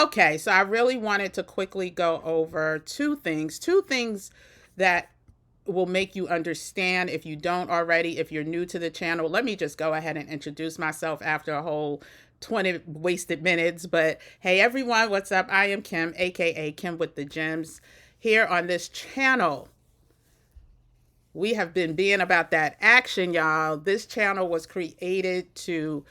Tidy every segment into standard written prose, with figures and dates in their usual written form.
Okay, so I really wanted to quickly go over two things that will make you understand if you don't already, if you're new to the channel. Let me just go ahead and introduce myself after a whole 20 wasted minutes. But hey, everyone, what's up? I am Kim, aka Kim with the Gems. Here on this channel, we have been being about that action, y'all. This channel was created to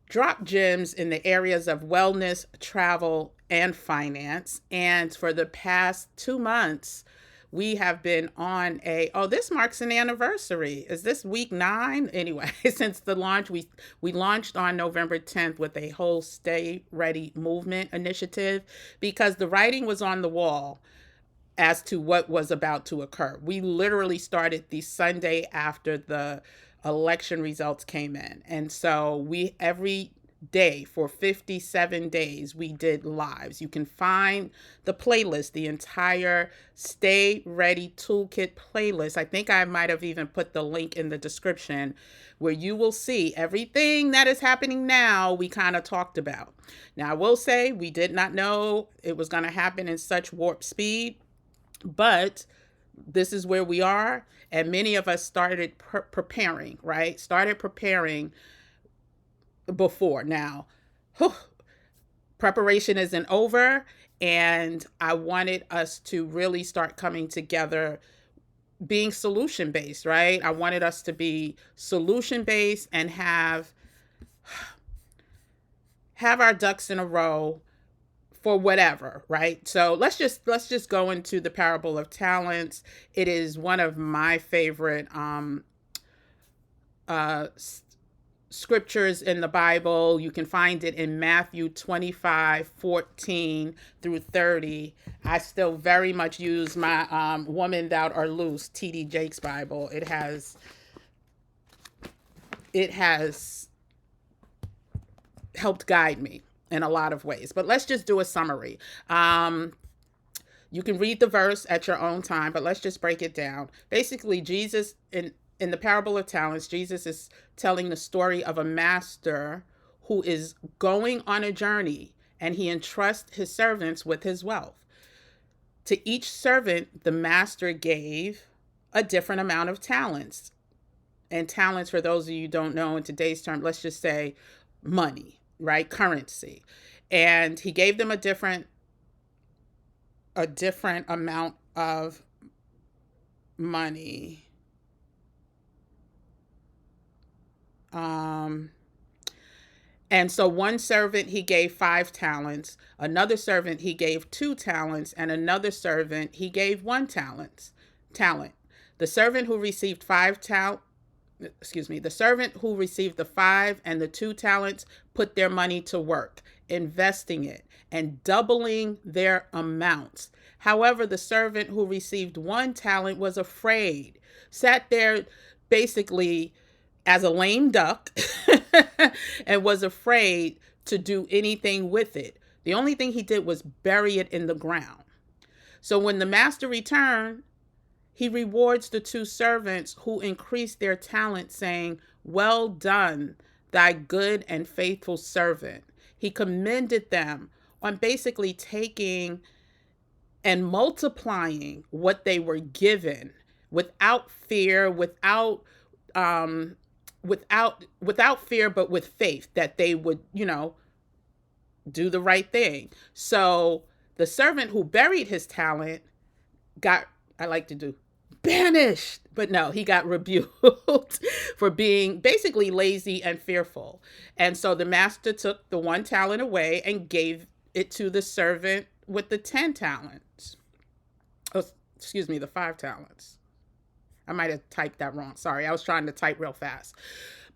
drop gems in the areas of wellness, travel, and finance. And for the past 2 months, we have been on this marks an anniversary. Is this week 9? Anyway, since the launch, we launched on November 10th with a whole Stay Ready movement initiative because the writing was on the wall as to what was about to occur. We literally started the Sunday after the election results came in. And so we every day for 57 days we did lives. You can find the playlist, the entire Stay Ready Toolkit playlist. I think I might have even put the link in the description where you will see everything that is happening now we kind of talked about. Now I will say we did not know it was going to happen in such warp speed, but this is where we are. And many of us started preparing, right? Started preparing before. Now, preparation isn't over. And I wanted us to really start coming together being solution based, right? I wanted us to be solution based and have our ducks in a row for whatever, right? So let's just go into the parable of talents. It is one of my favorite uh scriptures in the Bible. You can find it in Matthew 25:14 through 30. I still very much use my Woman Thou Art Loose, TD Jakes Bible. It has helped guide me in a lot of ways. But let's just do a summary. You can read the verse at your own time, but let's just break it down. Basically, Jesus in the parable of talents, Jesus is telling the story of a master who is going on a journey and he entrusts his servants with his wealth. To each servant, the master gave a different amount of talents. And talents, for those of you who don't know in today's term, let's just say money, right? Currency. And he gave them a different amount of money. And so one servant he gave 5 talents, another servant he gave 2 talents, and another servant he gave 1 talent. The servant who received the servant who received the 5 and the 2 talents put their money to work, investing it and doubling their amounts. However, the servant who received 1 talent was afraid, sat there basically as a lame duck and was afraid to do anything with it. The only thing he did was bury it in the ground. So when the master returned, he rewards the 2 servants who increased their talent, saying, "Well done, thy good and faithful servant." He commended them on basically taking and multiplying what they were given without fear, without fear, but with faith that they would, do the right thing. So the servant who buried his talent got, I like to do, banished. But no, he got rebuked for being basically lazy and fearful. And so the master took the 1 talent away and gave it to the servant with the 10 talents. Oh, excuse me, the 5 talents. I might have typed that wrong. Sorry, I was trying to type real fast.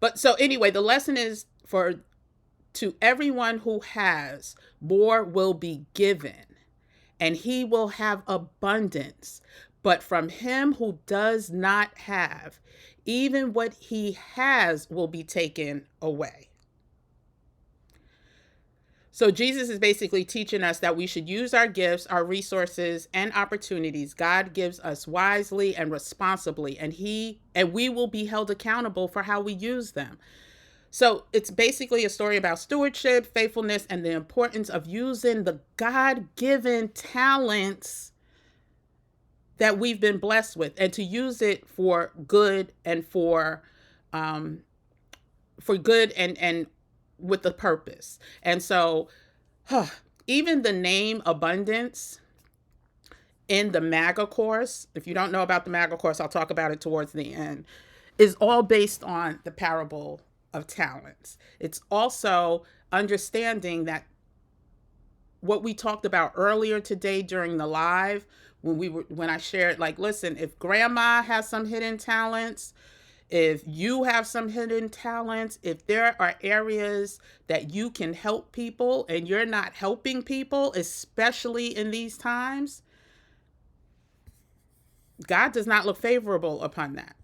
But so anyway, the lesson is to everyone who has, more will be given, and he will have abundance. But from him who does not have, even what he has will be taken away. So Jesus is basically teaching us that we should use our gifts, our resources, and opportunities God gives us wisely and responsibly, and we will be held accountable for how we use them. So it's basically a story about stewardship, faithfulness, and the importance of using the God given talents that we've been blessed with, and to use it for good and um, for good and with the purpose. And so, huh, even the name abundance in the MAGA course, if you don't know about the MAGA course, I'll talk about it towards the end, is all based on the parable of talents. It's also understanding that what we talked about earlier today during the live, when I shared, like, listen, if grandma has some hidden talents, if you have some hidden talents, if there are areas that you can help people and you're not helping people, especially in these times, God does not look favorable upon that.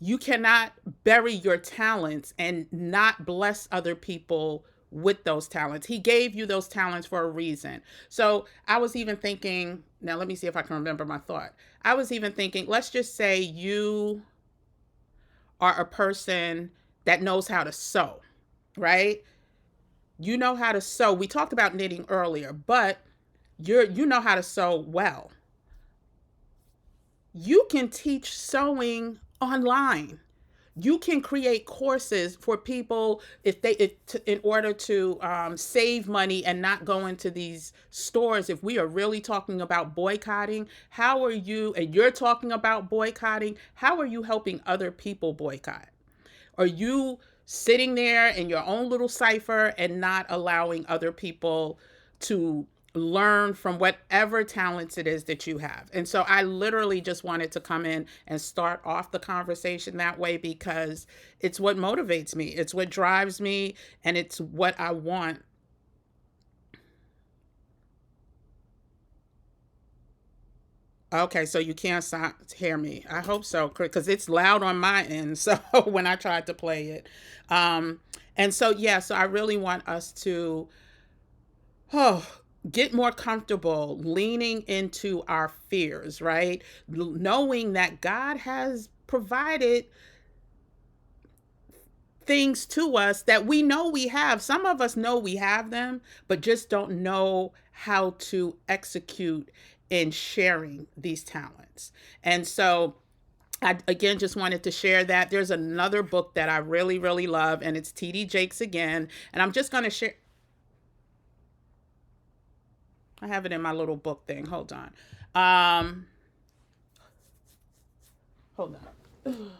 You cannot bury your talents and not bless other people with those talents. He gave you those talents for a reason. So I was even thinking, now let me see if I can remember my thought. I was even thinking, let's just say you are a person that knows how to sew, right? You know how to sew. We talked about knitting earlier, but you know how to sew well. You can teach sewing online. You can create courses for people in order to save money and not go into these stores. If we are really talking about boycotting, how are you, and you're talking about boycotting, how are you helping other people boycott? Are you sitting there in your own little cipher and not allowing other people to learn from whatever talents it is that you have? And so I literally just wanted to come in and start off the conversation that way, because it's what motivates me, it's what drives me, and it's what I want. Okay, so you can't hear me. I hope so, because it's loud on my end. So when I tried to play it, um, and so yeah, so I really want us to, oh, get more comfortable leaning into our fears, right? Knowing that God has provided things to us that we know we have. Some of us know we have them, but just don't know how to execute in sharing these talents. And so I again just wanted to share that. There's another book that I really, really love, and it's TD Jakes again. And I'm just going to share. I have it in my little book thing. Hold on. Um, hold on.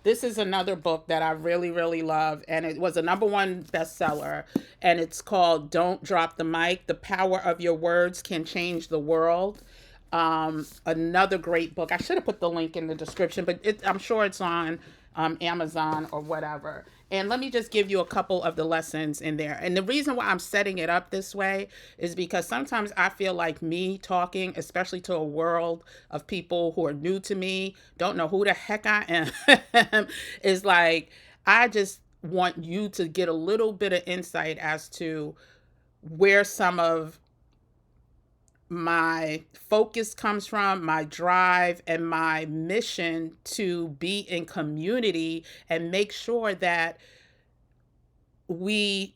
This is another book that I really, really love, and it was a #1 bestseller. And it's called "Don't Drop the Mic: The Power of Your Words Can Change the World." Another great book. I should have put the link in the description, but I'm sure it's on Amazon or whatever. And let me just give you a couple of the lessons in there. And the reason why I'm setting it up this way is because sometimes I feel like me talking, especially to a world of people who are new to me, don't know who the heck I am, is like, I just want you to get a little bit of insight as to where some of my focus comes from, my drive, and my mission to be in community and make sure that we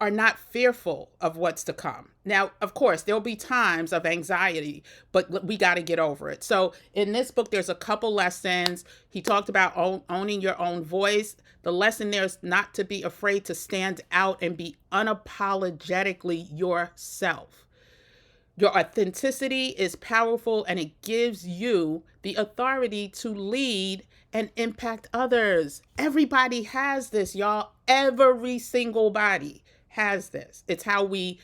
are not fearful of what's to come. Now, of course, there'll be times of anxiety, but we got to get over it. So, in this book, there's a couple lessons. He talked about owning your own voice. The lesson there is not to be afraid to stand out and be unapologetically yourself. Your authenticity is powerful, and it gives you the authority to lead and impact others. Everybody has this, y'all. Every single body has this. It's how we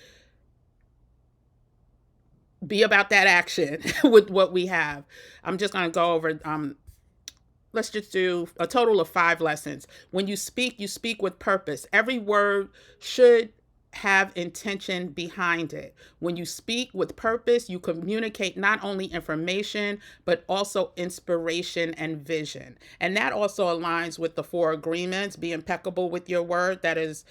be about that action with what we have. I'm just going to go over, let's just do a total of 5 lessons. When you speak with purpose. Every word should have intention behind it. When you speak with purpose, you communicate not only information, but also inspiration and vision. And that also aligns with the 4 agreements. Be impeccable with your word. That is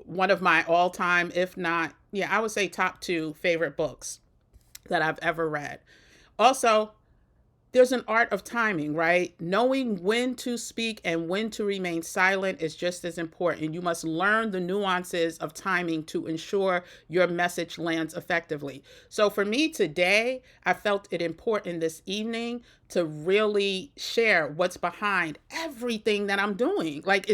one of my all-time, if not, yeah, I would say top 2 favorite books that I've ever read. Also, there's an art of timing, right? Knowing when to speak and when to remain silent is just as important. You must learn the nuances of timing to ensure your message lands effectively. So for me today, I felt it important this evening to really share what's behind everything that I'm doing. Like,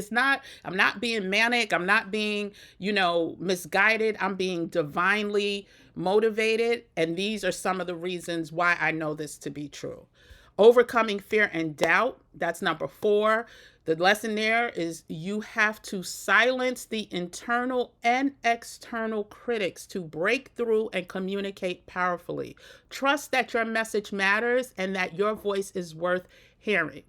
I'm not being manic. I'm not being, misguided. I'm being divinely motivated. And these are some of the reasons why I know this to be true. Overcoming fear and doubt. That's number 4. The lesson there is you have to silence the internal and external critics to break through and communicate powerfully. Trust that your message matters and that your voice is worth hearing.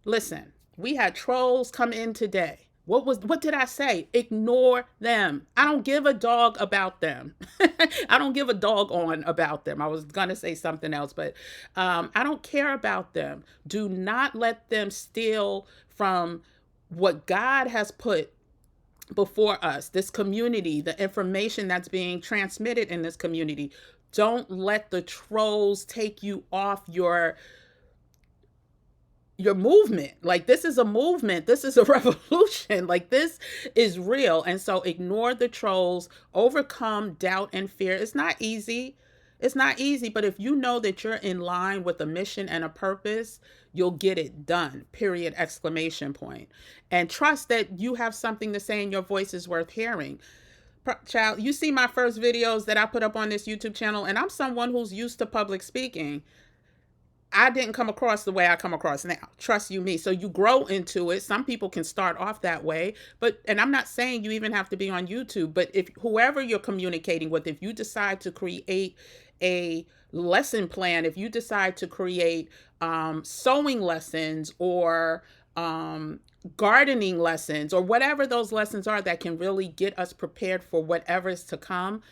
Listen, we had trolls come in today. What did I say? Ignore them. I don't give a dog about them. I don't give a dog on about them. I was gonna say something else, but I don't care about them. Do not let them steal from what God has put before us, this community, the information that's being transmitted in this community. Don't let the trolls take you off your movement. Like, this is a movement, this is a revolution, like, this is real. And so ignore the trolls, overcome doubt and fear. It's not easy, but if you know that you're in line with a mission and a purpose, you'll get it done, period, exclamation point. And trust that you have something to say and your voice is worth hearing. Child, you see my first videos that I put up on this YouTube channel, and I'm someone who's used to public speaking. I didn't come across the way I come across now. Trust you me. So you grow into it. Some people can start off that way, and I'm not saying you even have to be on YouTube, but if whoever you're communicating with, if you decide to create a lesson plan, if you decide to create sewing lessons or gardening lessons or whatever those lessons are that can really get us prepared for whatever is to come,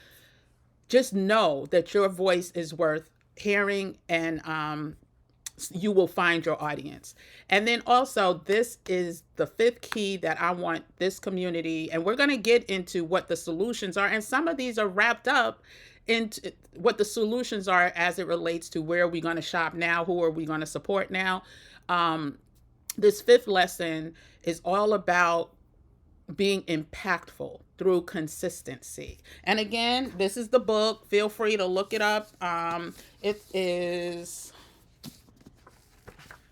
just know that your voice is worth hearing, and you will find your audience. And then also, this is the 5th key that I want this community, and we're going to get into what the solutions are. And some of these are wrapped up into what the solutions are as it relates to where are we going to shop now, who are we going to support now. This 5th lesson is all about being impactful through consistency. And again, this is the book. Feel free to look it up. It is,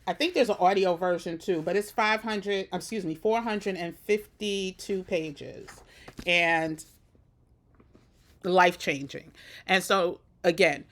I think there's an audio version too, but it's 452 pages and life-changing. And so again,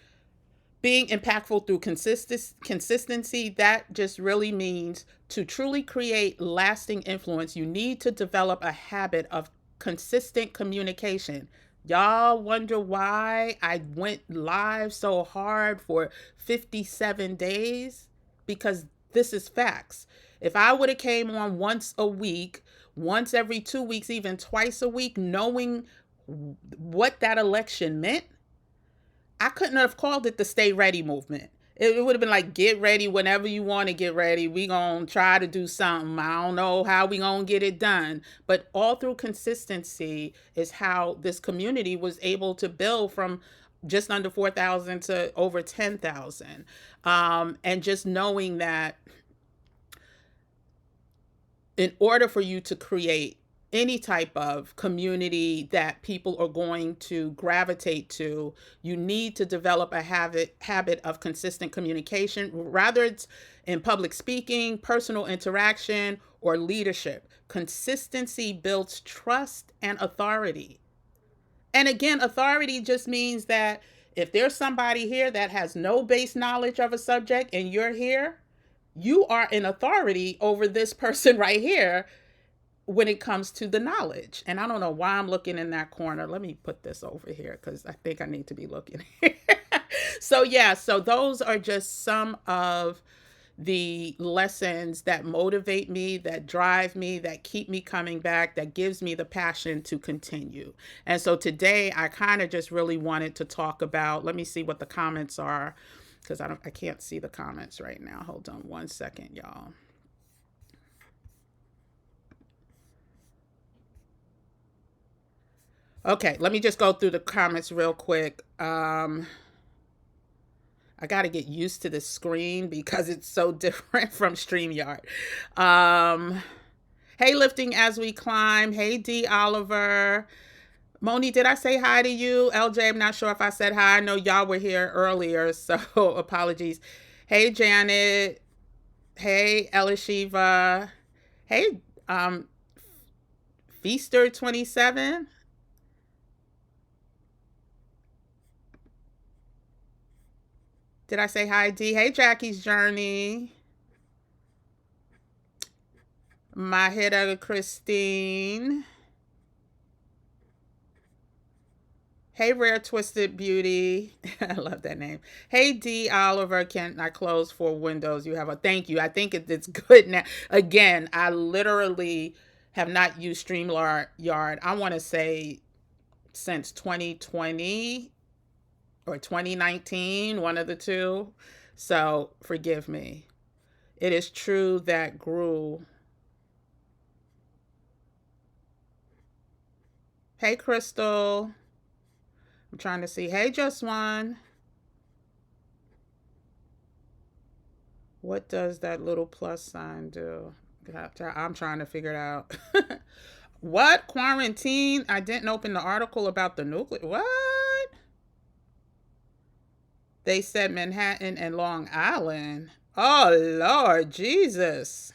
being impactful through consistency, that just really means to truly create lasting influence, you need to develop a habit of consistent communication. Y'all wonder why I went live so hard for 57 days? Because this is facts. If I would have came on once a week, once every 2 weeks, even twice a week, knowing what that election meant, I couldn't have called it the Stay Ready movement. It would have been like, get ready whenever you want to get ready. We gonna try to do something. I don't know how we gonna get it done. But all through consistency is how this community was able to build from just under 4,000 to over 10,000. And just knowing that in order for you to create any type of community that people are going to gravitate to, you need to develop a habit of consistent communication, whether it's in public speaking, personal interaction, or leadership. Consistency builds trust and authority. And again, authority just means that if there's somebody here that has no base knowledge of a subject and you're here, you are an authority over this person right here when it comes to the knowledge. And I don't know why I'm looking in that corner. Let me put this over here because I think I need to be looking here. So those are just some of the lessons that motivate me, that drive me, that keep me coming back, that gives me the passion to continue. And so today I kind of just really wanted to talk about, let me see what the comments are, because I can't see the comments right now. Hold on one second, y'all. Okay, let me just go through the comments real quick. I got to get used to the screen because it's so different from StreamYard. Um, hey, Lifting as we climb. Hey, D. Oliver. Moni, did I say hi to you? LJ, I'm not sure if I said hi. I know y'all were here earlier, so apologies. Hey, Janet. Hey, Elishiva. Hey, um, Feaster 27. Did I say hi, D? Hey, Jackie's Journey. Mahida Christine. Hey, Rare Twisted Beauty. I love that name. Hey, D. Oliver. Can I close for Windows? You have a thank you. I think it's good now. Again, I literally have not used StreamYard. I want to say since 2020 or 2019, one of the two. So forgive me. It is true that grew. Hey, Crystal. I'm trying to see. Hey, Just One. What does that little plus sign do? I'm trying to figure it out. What? Quarantine? I didn't open the article about the nuclear. What? They said Manhattan and Long Island. Oh, Lord Jesus.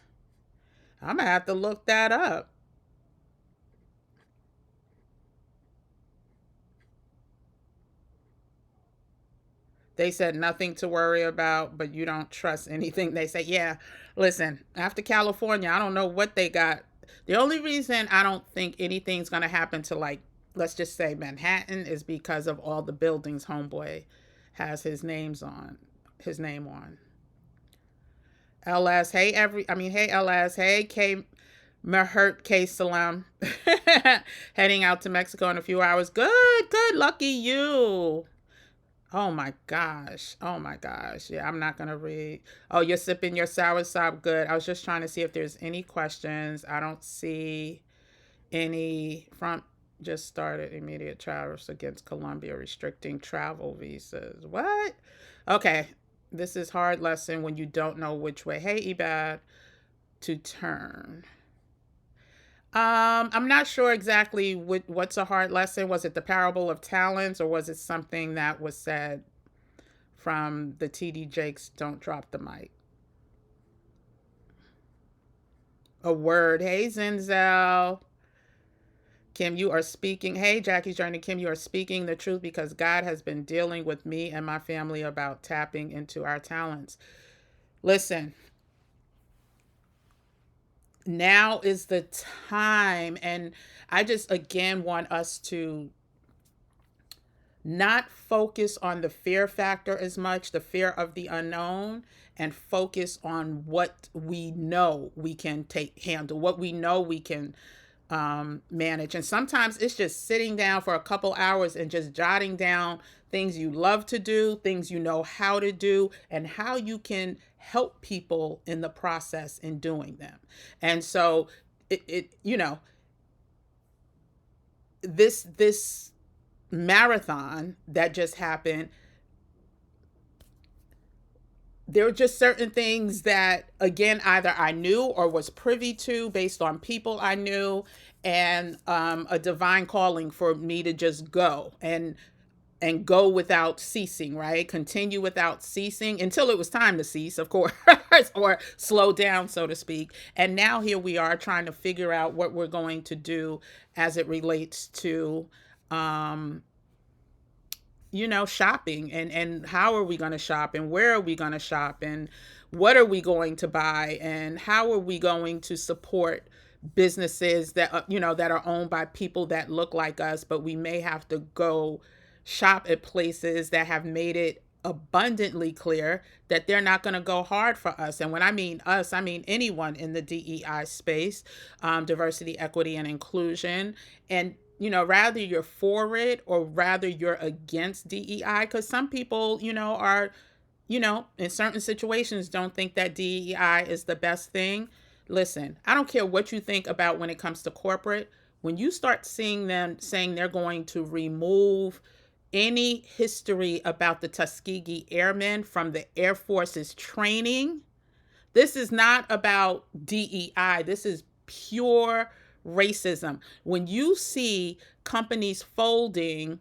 I'm going to have to look that up. They said nothing to worry about, but you don't trust anything they say. Yeah, listen, after California, I don't know what they got. The only reason I don't think anything's going to happen to, like, let's just say Manhattan is because of all the buildings Homeboy has his name on. LS, hey, hey, LS, hey, K. Mehert K. Salam. Heading out to Mexico in a few hours. Good, good, lucky you. Oh my gosh. Oh my gosh. Yeah, I'm not going to read. Oh, you're sipping your sour sop. Good. I was just trying to see if there's any questions. I don't see any. Trump just started immediate tariffs against Colombia restricting travel visas. What? Okay. This is hard lesson when you don't know which way. Hey, Ebad, to turn. I'm not sure exactly what's a hard lesson. Was it the parable of talents, or was it something that was said from the TD Jakes Don't Drop the Mic? A word. Hey, Zenzel. Kim, you are speaking. Hey, Jackie's Journey. Kim, you are speaking the truth because God has been dealing with me and my family about tapping into our talents. Listen, now is the time. And I just, again, want us to not focus on the fear factor as much, the fear of the unknown, and focus on what we know we can handle, what we know we can manage. And sometimes it's just sitting down for a couple hours and just jotting down things you love to do, things you know how to do, and how you can help people in the process in doing them. And so this marathon that just happened, there were just certain things that, again, either I knew or was privy to based on people I knew, and a divine calling for me to just go and go without ceasing, right? Continue without ceasing until it was time to cease, of course, or slow down, so to speak. And now here we are trying to figure out what we're going to do as it relates to shopping, and how are we going to shop, and where are we going to shop, and what are we going to buy, and how are we going to support businesses that that are owned by people that look like us, but we may have to go shop at places that have made it abundantly clear that they're not going to go hard for us. And when I mean us, I mean anyone in the DEI space, diversity, equity, and inclusion. And rather you're for it or rather you're against DEI, because some people, are, in certain situations don't think that DEI is the best thing. Listen, I don't care what you think about when it comes to corporate. When you start seeing them saying they're going to remove any history about the Tuskegee Airmen from the Air Force's training. This is not about DEI. This is pure racism. When you see companies folding,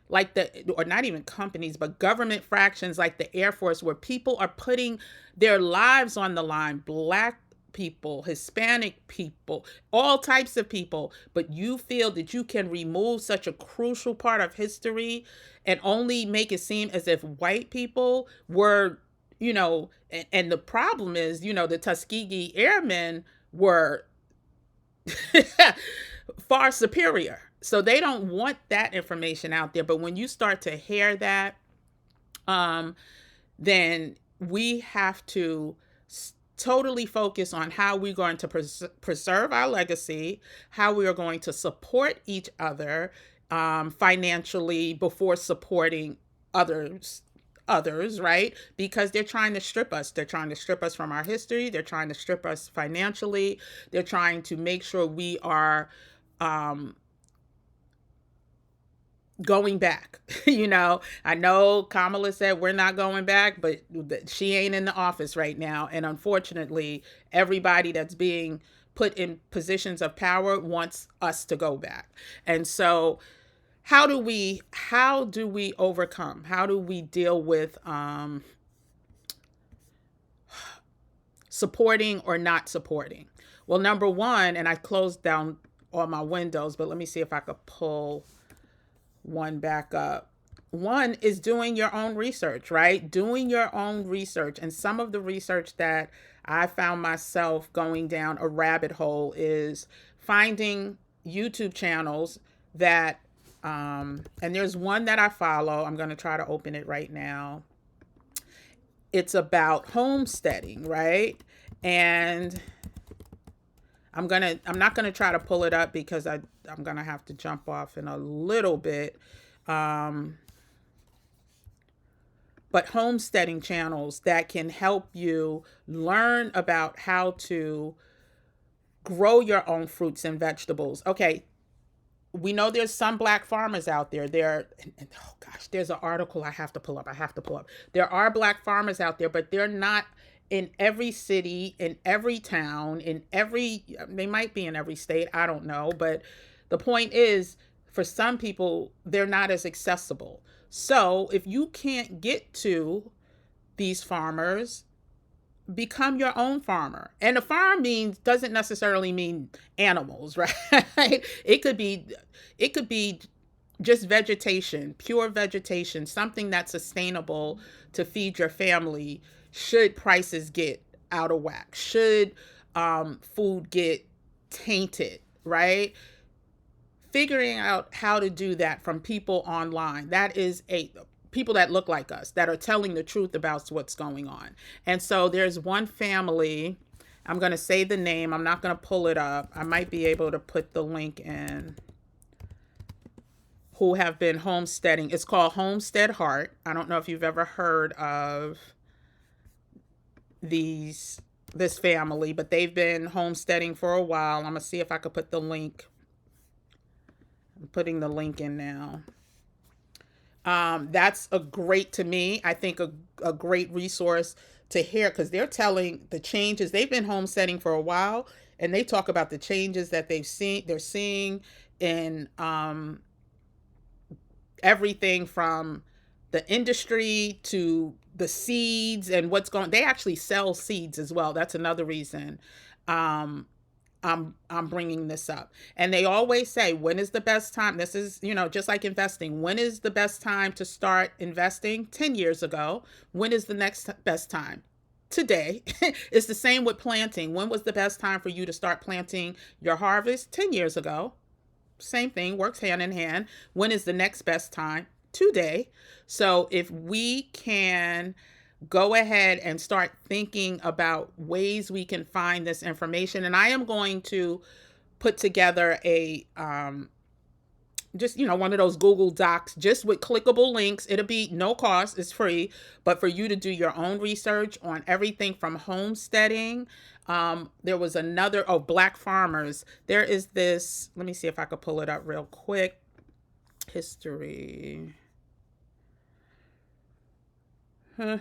like or not even companies, but government fractions like the Air Force, where people are putting their lives on the line, Black people, Hispanic people, all types of people, but you feel that you can remove such a crucial part of history and only make it seem as if white people were, and the problem is, the Tuskegee Airmen were far superior. So they don't want that information out there. But when you start to hear that, then we have to totally focus on how we're going to preserve our legacy, how we are going to support each other financially before supporting others, right? Because they're trying to strip us. They're trying to strip us from our history. They're trying to strip us financially. They're trying to make sure we are going back. I know Kamala said we're not going back, but she ain't in the office right now. And unfortunately, everybody that's being put in positions of power wants us to go back. And so how do we overcome? How do we deal with supporting or not supporting? Well, number one, and I closed down all my windows, but let me see if I could pull one back up. One is doing your own research, right? Doing your own research. And some of the research that I found myself going down a rabbit hole is finding YouTube channels that, and there's one that I follow. I'm going to try to open it right now. It's about homesteading, right? And I'm not gonna try to pull it up because I'm gonna have to jump off in a little bit. But homesteading channels that can help you learn about how to grow your own fruits and vegetables. Okay, we know there's some Black farmers out there. Oh gosh, there's an article I have to pull up. There are Black farmers out there, but they're not in every city, in every town, they might be in every state, I don't know. But the point is, for some people, they're not as accessible. So if you can't get to these farmers, become your own farmer. And a farm doesn't necessarily mean animals, right? It could be just vegetation, pure vegetation, something that's sustainable to feed your family should prices get out of whack, should food get tainted, right? Figuring out how to do that from people online. That is people that look like us, that are telling the truth about what's going on. And so there's one family, I'm going to say the name, I'm not going to pull it up. I might be able to put the link in, who have been homesteading. It's called Homestead Heart. I don't know if you've ever heard of this family, but they've been homesteading for a while. I'm going to see if I could put the link. I'm putting the link in now. That's to me, I think a great resource to hear, because they're telling the changes. They've been homesteading for a while, and they talk about the changes that they're seeing in everything from the industry to the seeds and what's going. They actually sell seeds as well. That's another reason I'm bringing this up. And they always say, when is the best time? This is, just like investing. When is the best time to start investing? 10 years ago. When is the next best time? Today. It's the same with planting. When was the best time for you to start planting your harvest? 10 years ago. Same thing, works hand in hand. When is the next best time? Today. So if we can go ahead and start thinking about ways we can find this information, and I am going to put together a just one of those Google Docs just with clickable links. It'll be no cost, it's free, but for you to do your own research on everything from homesteading. There was another, Black farmers. There is this, let me see if I could pull it up real quick. History. Give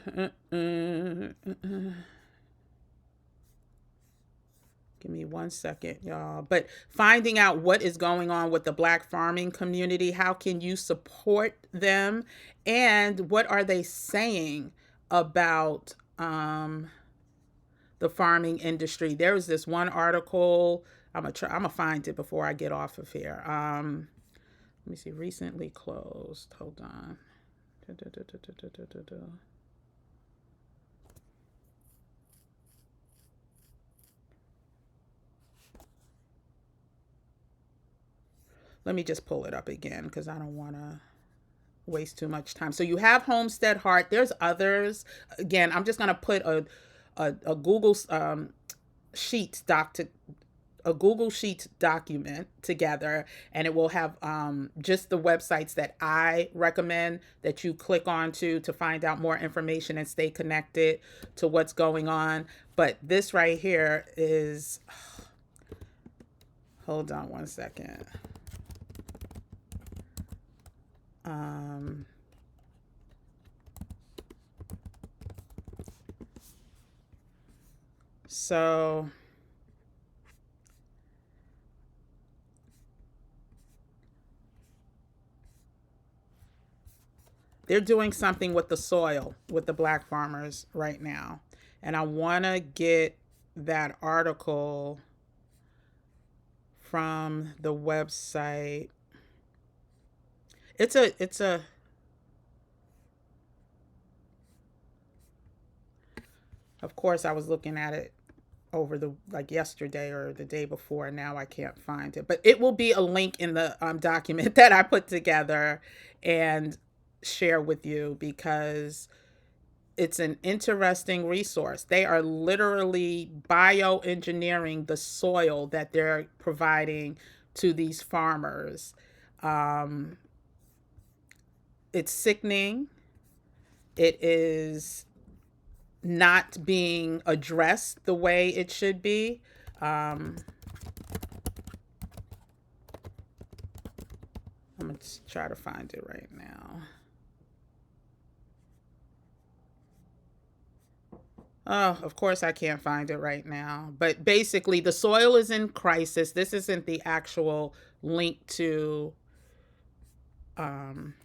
me 1 second, y'all. But finding out what is going on with the Black farming community, how can you support them, and what are they saying about the farming industry? There was this one article. I'm gonna find it before I get off of here. Let me see. Recently closed. Hold on. Let me just pull it up again because I don't want to waste too much time. So you have Homestead Heart. There's others. Again, I'm just going to put a Google Sheets a Google Sheets document together, and it will have just the websites that I recommend that you click onto to find out more information and stay connected to what's going on. But this right here is, hold on 1 second. So they're doing something with the soil with the Black farmers right now. And I want to get that article from the website. It's a Of course I was looking at it over the like yesterday or the day before. Now I can't find it, but it will be a link in the document that I put together and share with you because it's an interesting resource. They are literally bioengineering the soil that they're providing to these farmers. Um, it's sickening. It is not being addressed the way it should be. I'm going to try to find it right now. Oh, of course I can't find it right now. But basically, the soil is in crisis. This isn't the actual link to um,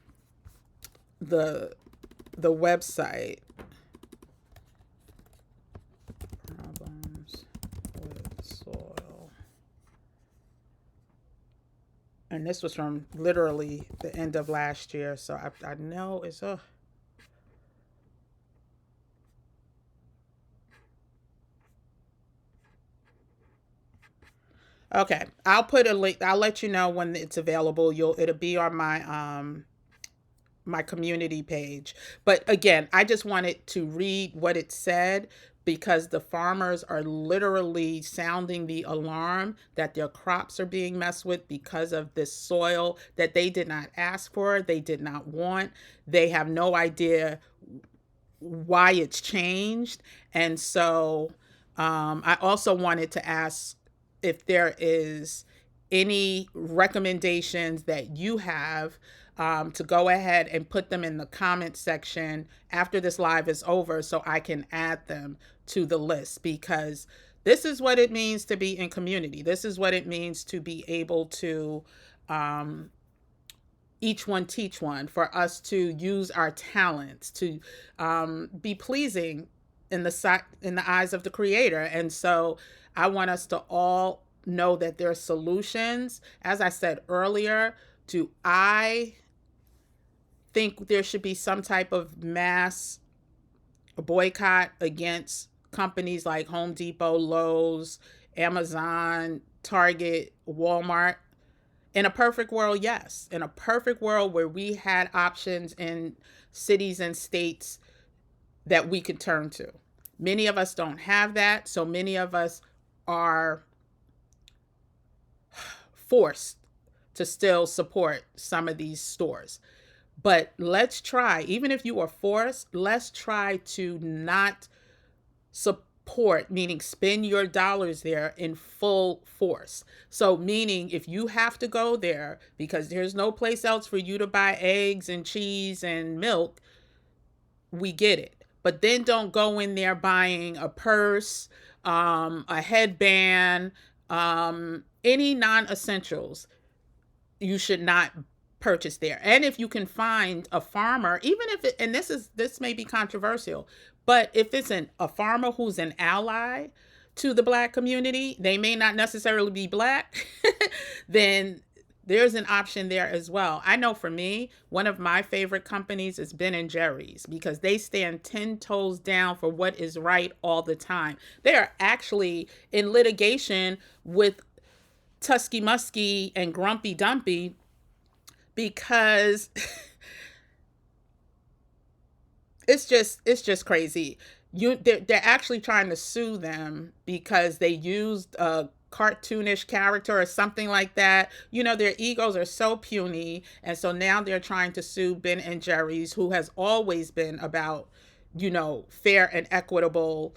the website. Problems with soil. And this was from literally the end of last year. So I know it's a. Okay, I'll put a link. I'll let you know when it's available. It'll be on my community page. But again, I just wanted to read what it said because the farmers are literally sounding the alarm that their crops are being messed with because of this soil that they did not ask for, they did not want. They have no idea why it's changed. And so I also wanted to ask if there is any recommendations that you have to go ahead and put them in the comment section after this live is over so I can add them to the list, because this is what it means to be in community. This is what it means to be able to each one teach one, for us to use our talents to be pleasing in the eyes of the creator. And so I want us to all know that there are solutions. As I said earlier, I think there should be some type of mass boycott against companies like Home Depot, Lowe's, Amazon, Target, Walmart. In a perfect world, yes. In a perfect world where we had options in cities and states that we could turn to. Many of us don't have that, so many of us are forced to still support some of these stores. But let's try, even if you are forced, let's try to not support, meaning spend your dollars there in full force. So meaning if you have to go there because there's no place else for you to buy eggs and cheese and milk, we get it. but then don't go in there buying a purse, a headband, any non-essentials. You should not purchase there. And if you can find a farmer, even if it, and this may be controversial, but if it's a farmer who's an ally to the black community, they may not necessarily be black, then there's an option there as well. I know for me, one of my favorite companies is Ben and Jerry's because they stand 10 toes down for what is right all the time. They are actually in litigation with Tusky Musky and Grumpy Dumpy because it's just crazy. They're actually trying to sue them because they used a cartoonish character or something like that. Their egos are so puny, and so now they're trying to sue Ben and Jerry's, who has always been about fair and equitable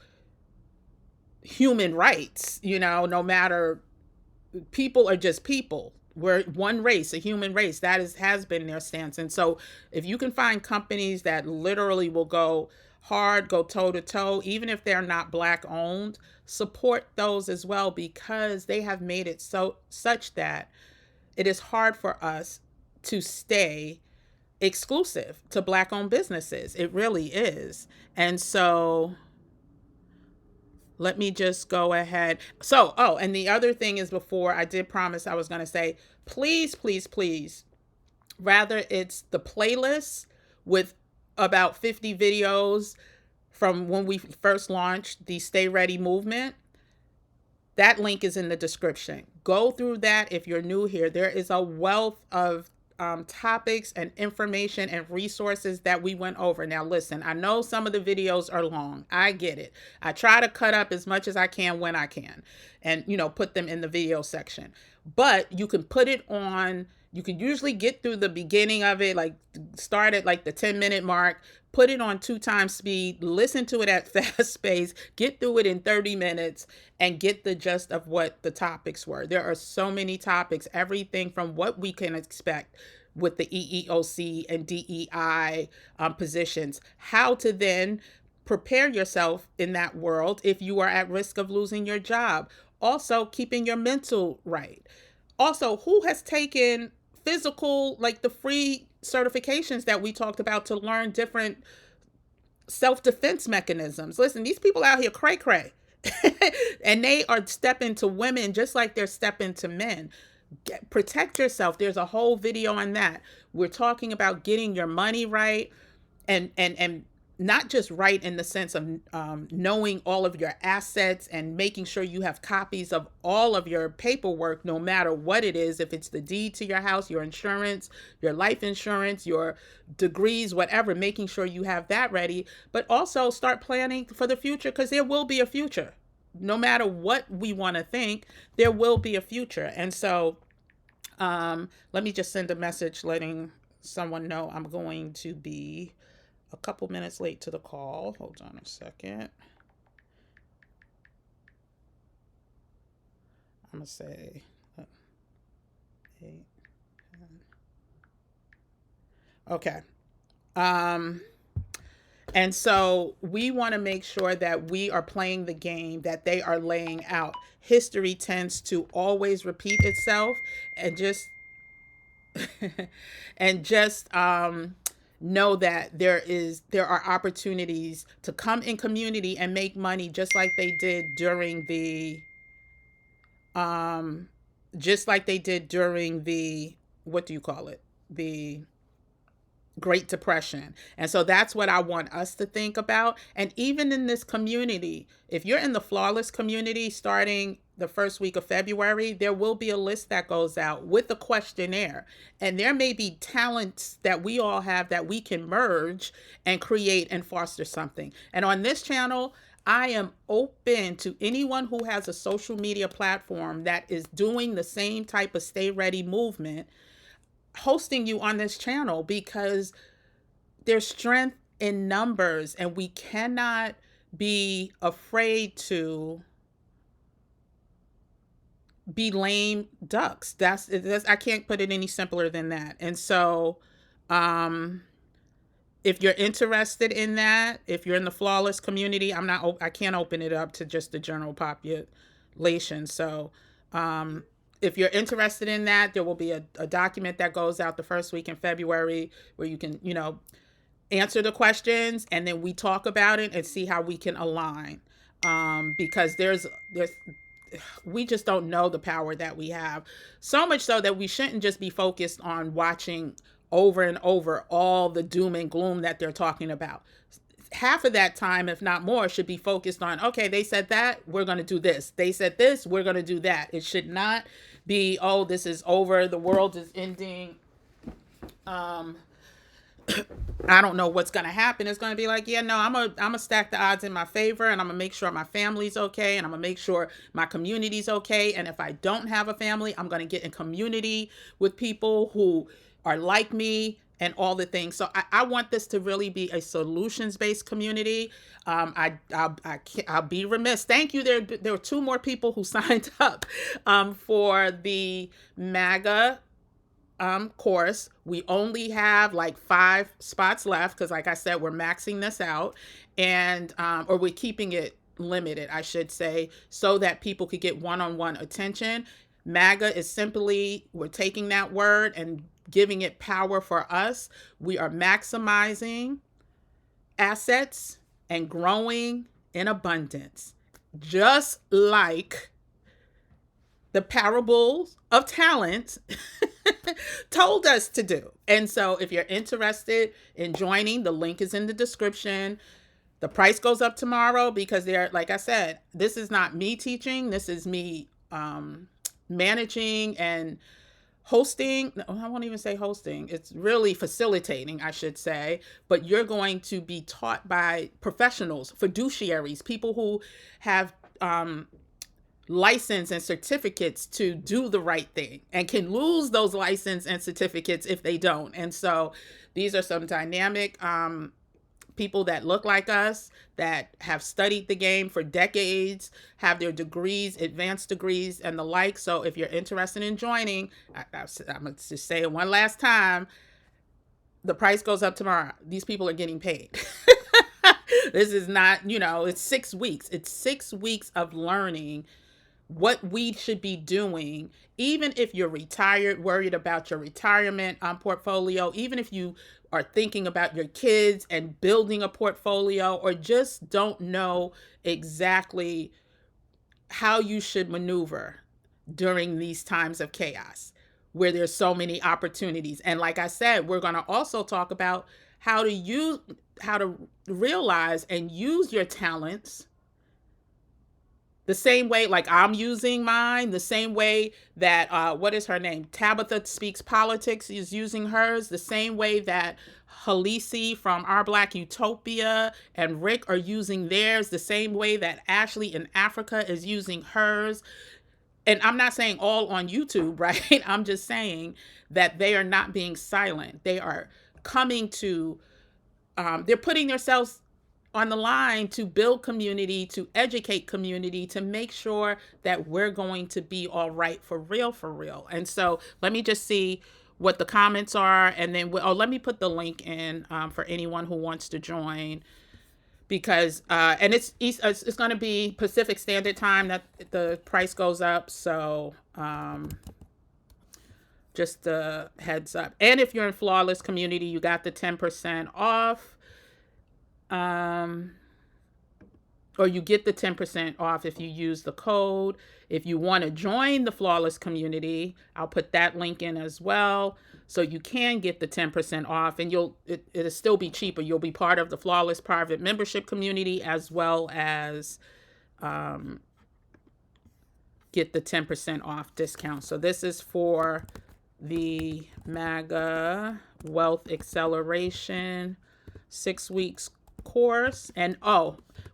human rights. No matter, people are just people. We're one race, a human race. That has been their stance. And so if you can find companies that literally will go hard, go toe to toe, even if they're not black owned, support those as well, because they have made it such that it is hard for us to stay exclusive to black owned businesses. It really is. And so let me just go ahead. So, and the other thing is, before I did promise I was going to say, please, please, please, rather it's the playlist with about 50 videos from when we first launched the Stay Ready movement. That link is in the description. Go through that if you're new here. There is a wealth of topics and information and resources that we went over. Now, listen, I know some of the videos are long. I get it. I try to cut up as much as I can when I can and, put them in the video section. But you can put it on, you can usually get through the beginning of it, like start at like the 10-minute mark, put it on 2x speed, listen to it at fast pace, get through it in 30 minutes, and get the gist of what the topics were. There are so many topics, everything from what we can expect with the EEOC and DEI positions, how to then prepare yourself in that world if you are at risk of losing your job. Also, keeping your mental right. Also, who has taken physical, like the free certifications that we talked about to learn different self-defense mechanisms? Listen, these people out here cray cray. And they are stepping to women just like they're stepping to men. Protect yourself. There's a whole video on that. We're talking about getting your money right, and not just right in the sense of knowing all of your assets and making sure you have copies of all of your paperwork, no matter what it is, if it's the deed to your house, your insurance, your life insurance, your degrees, whatever, making sure you have that ready. But also start planning for the future, because there will be a future. No matter what we want to think, there will be a future. And so let me just send a message letting someone know I'm going to be a couple minutes late to the call. Hold on a second. I'm going to say 8, 10. Okay. And so we want to make sure that we are playing the game that they are laying out. History tends to always repeat itself, and just and just know that there are opportunities to come in community and make money, just like they did during the um what do you call it, the Great Depression. And so that's what I want us to think about. And even in this community, if you're in the Flawless community, starting the first week of February, there will be a list that goes out with a questionnaire. And there may be talents that we all have that we can merge and create and foster something. And on this channel, I am open to anyone who has a social media platform that is doing the same type of Stay Ready movement, hosting you on this channel, because there's strength in numbers, and we cannot be afraid to be lame ducks. That's I can't put it any simpler than that. And so If you're interested in that, if you're in the flawless community, I can't open it up to just the general population. So, if you're interested in that, there will be a document that goes out the first week in February where you can, answer the questions, and then we talk about it and see how we can align. Because there's we just don't know the power that we have. So much so that we shouldn't just be focused on watching over and over all the doom and gloom that they're talking about. Half of that time, if not more, should be focused on, okay, they said that, we're going to do this. They said this, we're going to do that. It should not be, oh, this is over, the world is ending. I don't know what's going to happen. It's going to be like, yeah, no, I'm a stack the odds in my favor, and I'm going to make sure my family's okay, and I'm going to make sure my community's okay. And if I don't have a family, I'm going to get in community with people who are like me and all the things. So I want this to really be a solutions-based community. I'll be remiss. Thank you. There were two more people who signed up for the MAGA course. We only have like 5 spots left because, like I said, we're maxing this out, and or we're keeping it limited, I should say, so that people could get one-on-one attention. MAGA is simply, we're taking that word and giving it power for us. We are maximizing assets and growing in abundance, just like the parables of talents told us to do. And so if you're interested in joining, the link is in the description. The price goes up tomorrow because like I said, this is not me teaching. This is me managing and hosting. I won't even say hosting. It's really facilitating, I should say. But you're going to be taught by professionals, fiduciaries, people who have license and certificates to do the right thing and can lose those license and certificates if they don't. And so these are some dynamic people that look like us, that have studied the game for decades, have their degrees, advanced degrees, and the like. So if you're interested in joining, I'm going to just say it one last time, the price goes up tomorrow. These people are getting paid. This is not, it's 6 weeks. It's 6 weeks of learning what we should be doing, even if you're retired, worried about your retirement portfolio, even if you are thinking about your kids and building a portfolio, or just don't know exactly how you should maneuver during these times of chaos where there's so many opportunities. And like I said, we're going to also talk about how to realize and use your talents the same way, like I'm using mine, the same way that, what is her name? Tabitha Speaks Politics is using hers, the same way that Halisi from Our Black Utopia and Rick are using theirs, the same way that Ashley in Africa is using hers. And I'm not saying all on YouTube, right? I'm just saying that they are not being silent. They are coming to, they're putting themselves on the line to build community, to educate community, to make sure that we're going to be all right for real, for real. And so let me just see what the comments are. And then, let me put the link in for anyone who wants to join, because, and it's going to be Pacific Standard Time that the price goes up. So, just a heads up. And if you're in Flawless Community, you got the 10% off. Or you get the 10% off if you use the code. If you want to join the Flawless Community, I'll put that link in as well. So you can get the 10% off, and it'll still be cheaper. You'll be part of the Flawless Private Membership Community, as well as get the 10% off discount. So this is for the MAGA Wealth Acceleration 6 weeks course. And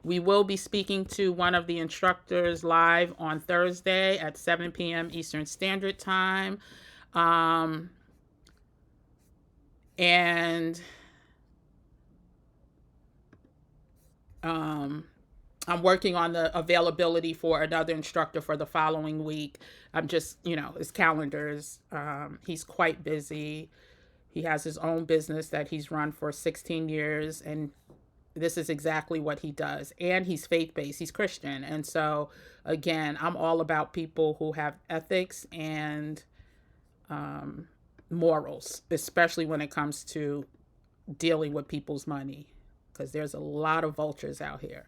we will be speaking to one of the instructors live on Thursday at 7 p.m. Eastern Standard Time. And I'm working on the availability for another instructor for the following week. I'm just, his calendars, he's quite busy. He has his own business that he's run for 16 years, and this is exactly what he does. And he's faith-based, he's Christian. And so, again, I'm all about people who have ethics and morals, especially when it comes to dealing with people's money, because there's a lot of vultures out here.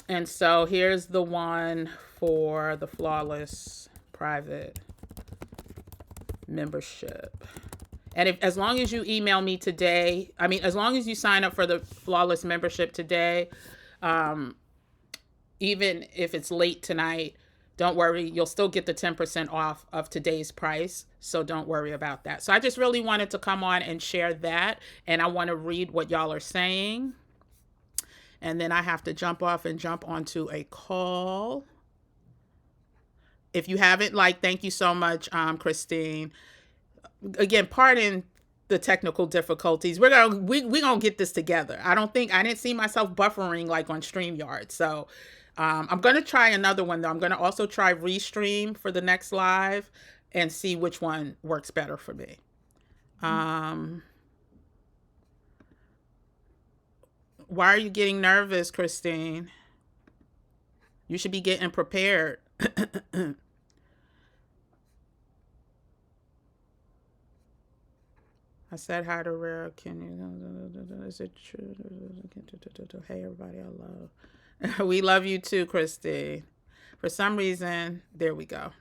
And so here's the one for the flawless private membership. And if, as long as you email me today, as long as you sign up for the flawless membership today, even if it's late tonight, don't worry, you'll still get the 10% off of today's price. So don't worry about that. So I just really wanted to come on and share that. And I want to read what y'all are saying. And then I have to jump off and jump onto a call. If you haven't, thank you so much, Christine. Again, pardon the technical difficulties. We're gonna get this together. I didn't see myself buffering like on StreamYard. So I'm gonna try another one though. I'm gonna also try Restream for the next live and see which one works better for me. Why are you getting nervous, Christine? You should be getting prepared. I said hi to Rare. Can you? Is it true? Hey, everybody, I love. We love you too, Christy. For some reason, there we go.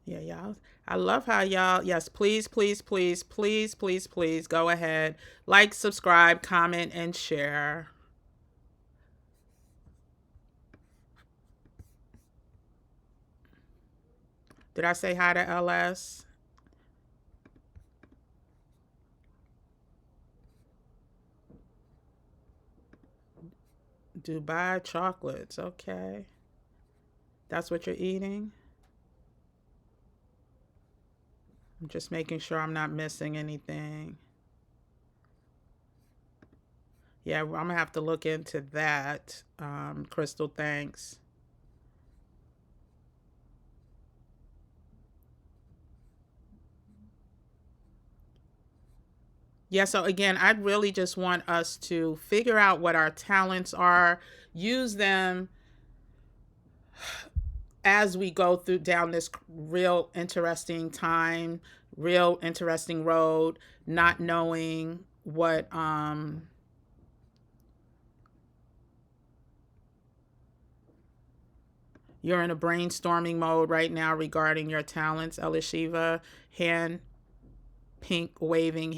Yeah, y'all. I love how y'all, yes, please, please, please, please, please, please go ahead. Like, subscribe, comment, and share. Did I say hi to LS? Dubai chocolates. Okay. That's what you're eating? I'm just making sure I'm not missing anything. Yeah, I'm going to have to look into that. Crystal, thanks. Yeah, so again, I really just want us to figure out what our talents are, use them as we go through down this real interesting time, real interesting road, not knowing what you're in a brainstorming mode right now regarding your talents, Elishiva. Hand pink waving.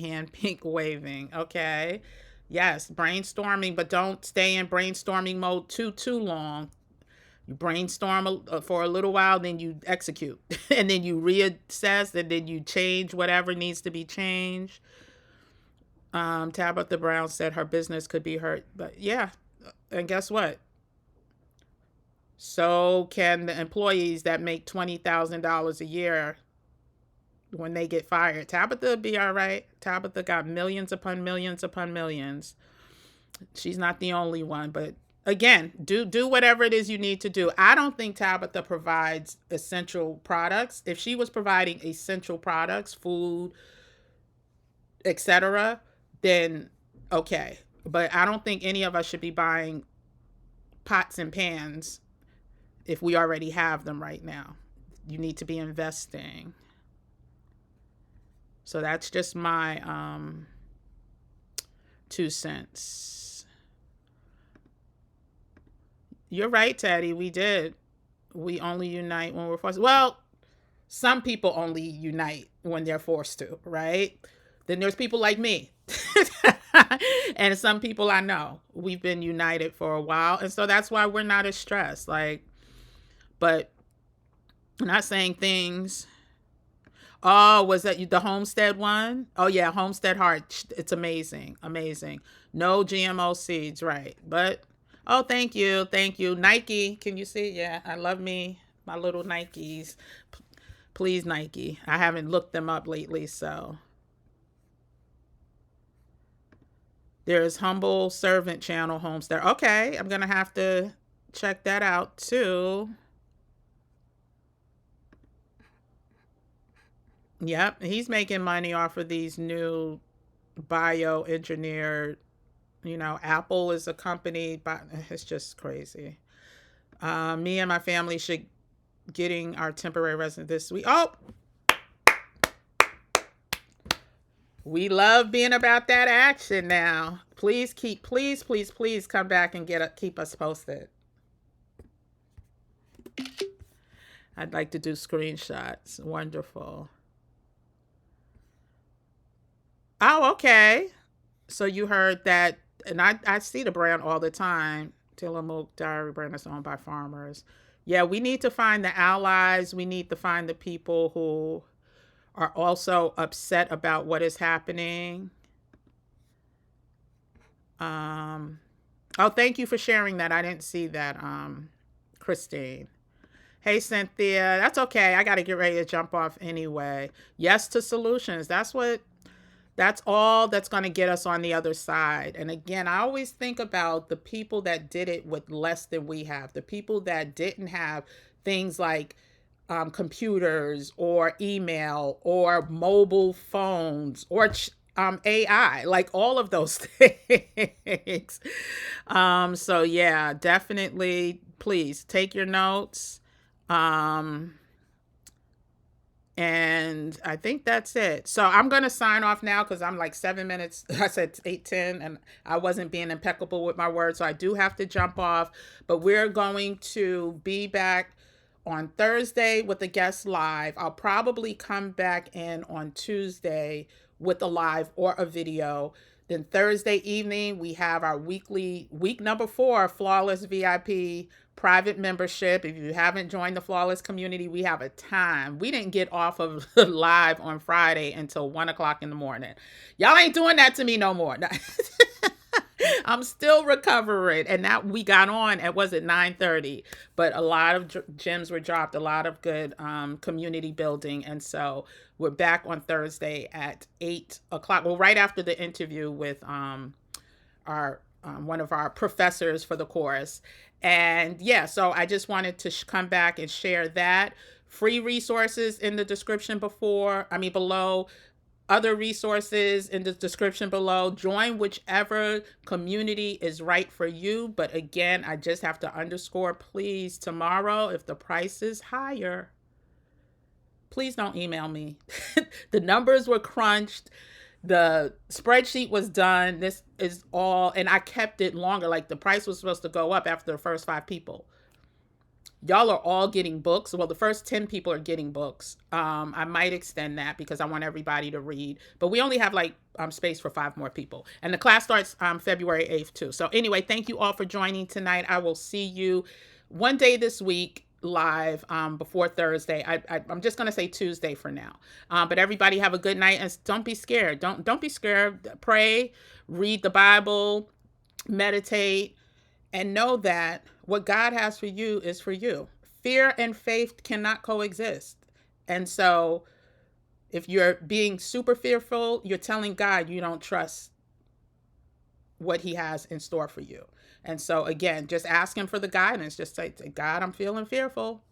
Okay. Yes, brainstorming, but don't stay in brainstorming mode too long. You brainstorm for a little while, then you execute, and then you reassess, and then you change whatever needs to be changed. Tabitha Brown said her business could be hurt, but yeah, and guess what? So can the employees that make $20,000 a year when they get fired. Tabitha be all right. Tabitha got millions upon millions upon millions. She's not the only one, but again, do whatever it is you need to do. I don't think Tabitha provides essential products. If she was providing essential products, food, etc., then okay. But I don't think any of us should be buying pots and pans if we already have them right now. You need to be investing. So that's just my 2 cents. You're right, Teddy. We did. We only unite when we're forced. Well, some people only unite when they're forced to, right? Then there's people like me. And some people I know. We've been united for a while. And so that's why we're not as stressed. But I'm not saying things. Oh, was that the Homestead one? Oh, yeah, Homestead Heart. It's amazing. Amazing. No GMO seeds, right. But, oh, thank you. Thank you. Nike, can you see? Yeah, I love me. My little Nikes. Please, Nike. I haven't looked them up lately, so. There's Humble Servant Channel Homestead. Okay, I'm going to have to check that out too. Yep, he's making money off of these new bioengineered, Apple is a company, but it's just crazy. Me and my family should getting our temporary resident this week. Oh, we love being about that action now. Please please come back and keep us posted. I'd like to do screenshots. Wonderful. Oh, okay. So you heard that, and I see the brand all the time. Tillamook Dairy brand is owned by farmers. Yeah, we need to find the allies. We need to find the people who are also upset about what is happening. Oh, thank you for sharing that. I didn't see that, Christine. Hey, Cynthia. That's okay. I got to get ready to jump off anyway. Yes to solutions. That's all that's going to get us on the other side. And again, I always think about the people that did it with less than we have, the people that didn't have things like computers or email or mobile phones or AI, like all of those things. So yeah, definitely, please take your notes. Um, and I think that's it. So I'm going to sign off now because I'm like 7 minutes. I said 8:10, and I wasn't being impeccable with my words. So I do have to jump off. But we're going to be back on Thursday with the guest live. I'll probably come back in on Tuesday with a live or a video. Then Thursday evening, we have our week number 4, Flawless VIP private membership. If you haven't joined the Flawless community, we have a time. We didn't get off of live on Friday until 1 o'clock in the morning. Y'all ain't doing that to me no more. I'm still recovering, and now we got on at, was it 9:30? But a lot of gems were dropped, a lot of good community building, and so we're back on Thursday at 8 o'clock. Well, right after the interview with our one of our professors for the course, and yeah, so I just wanted to come back and share that. Free resources in the description below. Other resources in the description below. Join whichever community is right for you. But again, I just have to underscore, please, tomorrow, if the price is higher, please don't email me. The numbers were crunched. The spreadsheet was done. This is all, and I kept it longer. Like the price was supposed to go up after the first 5 people. Y'all are all getting books. Well, the first 10 people are getting books. I might extend that because I want everybody to read. But we only have like space for 5 more people. And the class starts February 8th too. So anyway, thank you all for joining tonight. I will see you one day this week live before Thursday. I'm just going to say Tuesday for now. But everybody have a good night, and don't be scared. Don't be scared. Pray, read the Bible, meditate, and know that what God has for you is for you. Fear and faith cannot coexist. And so if you're being super fearful, you're telling God you don't trust what he has in store for you. And so again, just ask him for the guidance. Just say, God, I'm feeling fearful.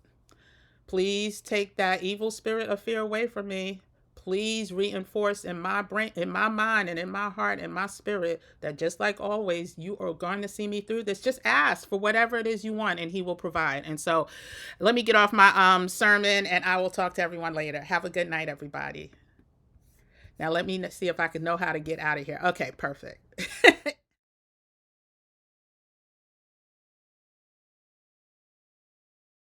Please take that evil spirit of fear away from me. Please reinforce in my brain, in my mind, and in my heart, and my spirit that just like always, you are going to see me through this. Just ask for whatever it is you want, and he will provide. And so let me get off my sermon, and I will talk to everyone later. Have a good night, everybody. Now let me see if I can know how to get out of here. Okay, perfect.